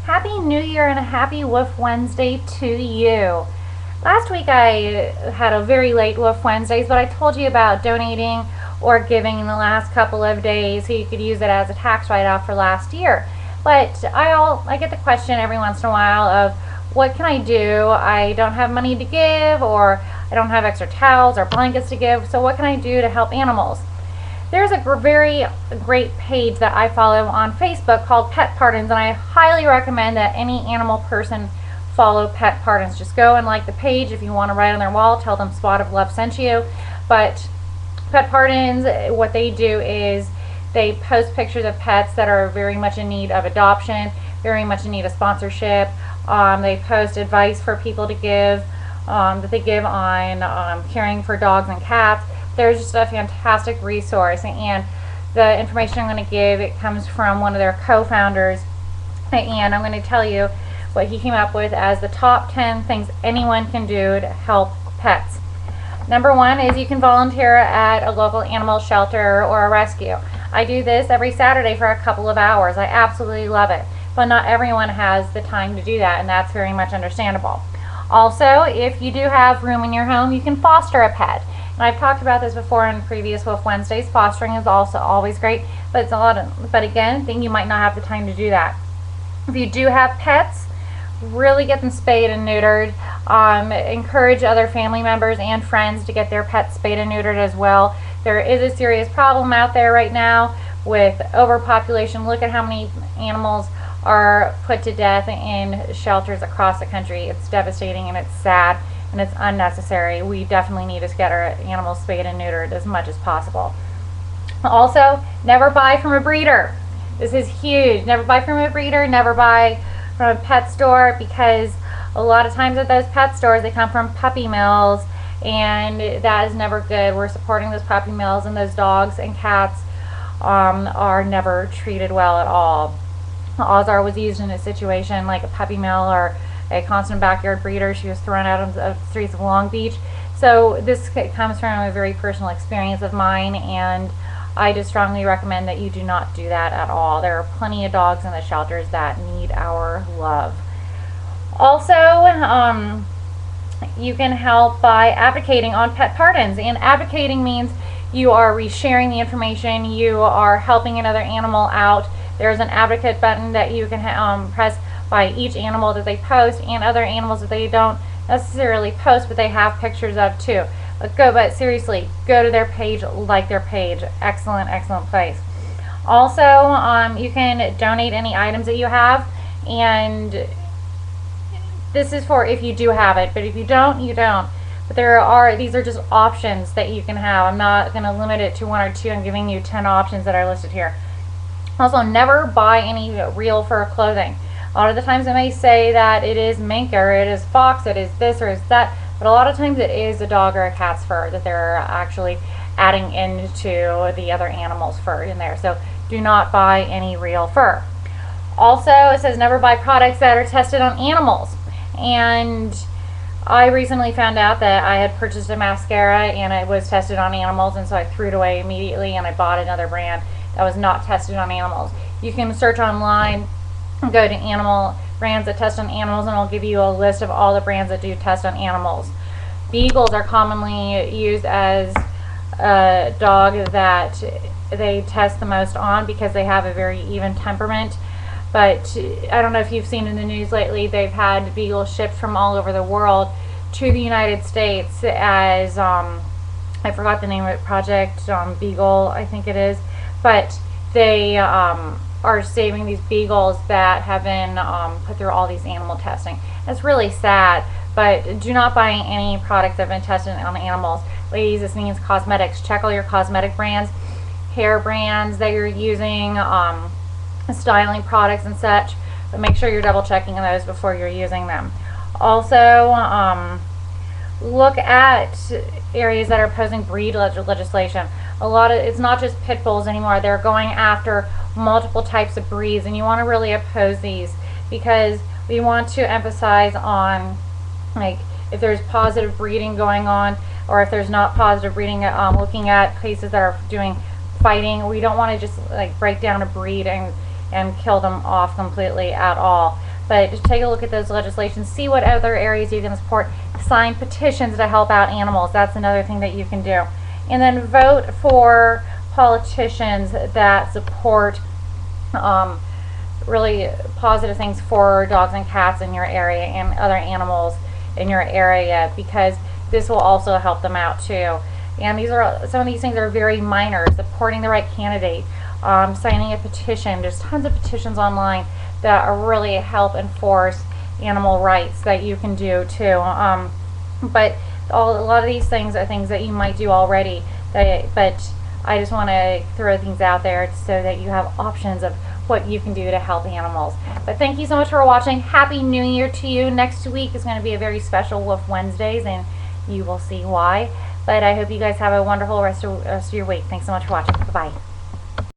Happy New Year and a happy Woof Wednesday to you. Last week I had a very late Woof Wednesdays, but I told you about donating or giving in the last couple of days so you could use it as a tax write-off for last year. But I get the question every once in a while of what can I do? I don't have money to give, or I don't have extra towels or blankets to give, so what can I do to help animals? There's a very great page that I follow on Facebook called Pet Pardons, and I highly recommend that any animal person follow Pet Pardons. Just go and like the page. If you want to write on their wall, tell them Spot of Love sent you. But Pet Pardons, what they do is they post pictures of pets that are very much in need of adoption, very much in need of sponsorship. They post advice for people to give, that they give on caring for dogs and cats. There's just a fantastic resource, and the information I'm going to give, it comes from one of their co-founders, and I'm going to tell you what he came up with as the top 10 things anyone can do to help pets. Number one is you can volunteer at a local animal shelter or a rescue. I do this every Saturday for a couple of hours. I absolutely love it, but not everyone has the time to do that, and that's very much understandable. Also, if you do have room in your home, you can foster a pet. And I've talked about this before in previous Woof Wednesdays. Fostering is also always great, but it's a lot of, but again, then you might not have the time to do that. If you do have pets, really get them spayed and neutered. Encourage other family members and friends to get their pets spayed and neutered as well. There is a serious problem out there right now with overpopulation. Look at how many animals are put to death in shelters across the country. It's devastating and it's sad and it's unnecessary. We definitely need to get our animals spayed and neutered as much as possible. Also, never buy from a breeder. This is huge. Never buy from a breeder, never buy from a pet store, because a lot of times at those pet stores they come from puppy mills, and that is never good. We're supporting those puppy mills, and those dogs and cats are never treated well at all. Ozar was used in a situation like a puppy mill or a constant backyard breeder. She was thrown out of the streets of Long Beach. So this comes from a very personal experience of mine, and I just strongly recommend that you do not do that at all. There are plenty of dogs in the shelters that need our love. Also, you can help by advocating on Pet Pardons, and advocating means you are resharing the information, you are helping another animal out. There's an advocate button that you can press by each animal that they post, and other animals that they don't necessarily post but they have pictures of too. But seriously, go to their page, like their page. Excellent place. Also, you can donate any items that you have, and this is for if you do have it, but if you don't, you don't. But these are just options that you can have. I'm not going to limit it to one or two. I'm giving you 10 options that are listed here. Also, never buy any real fur clothing. A lot of the times it may say that it is mink, or it is fox, it is this or is that, but a lot of times it is a dog or a cat's fur that they're actually adding into the other animal's fur in there. So do not buy any real fur. Also, it says never buy products that are tested on animals. And I recently found out that I had purchased a mascara and it was tested on animals, and so I threw it away immediately and I bought another brand that was not tested on animals. You can search online, go to animal brands that test on animals, and it'll give you a list of all the brands that do test on animals. Beagles are commonly used as a dog that they test the most on because they have a very even temperament. But I don't know if you've seen in the news lately, they've had beagles shipped from all over the world to the United States as, I forgot the name of it, Project Beagle, I think it is. But they are saving these beagles that have been put through all these animal testing. It's really sad, but do not buy any products that have been tested on animals. Ladies, this means cosmetics. Check all your cosmetic brands, hair brands that you're using, styling products and such, but make sure you're double checking those before you're using them. Also, look at areas that are opposing breed legislation. It's not just pit bulls anymore. They're going after multiple types of breeds, and you want to really oppose these, because we want to emphasize on, like, if there's positive breeding going on, or if there's not positive breeding, looking at places that are doing fighting. We don't want to just like break down a breed and kill them off completely at all. But just take a look at those legislations, see what other areas you can support, sign petitions to help out animals. That's another thing that you can do. And then vote for politicians that support really positive things for dogs and cats in your area and other animals in your area, because this will also help them out too. And these are some of these things are very minor. Supporting the right candidate, signing a petition. There's tons of petitions online that are really help enforce animal rights that you can do too. But a lot of these things are things that you might do already. But I just want to throw things out there so that you have options of what you can do to help animals. But thank you so much for watching. Happy New Year to you. Next week is going to be a very special Woof Wednesdays, and you will see why. But I hope you guys have a wonderful rest of your week. Thanks so much for watching. Bye-bye.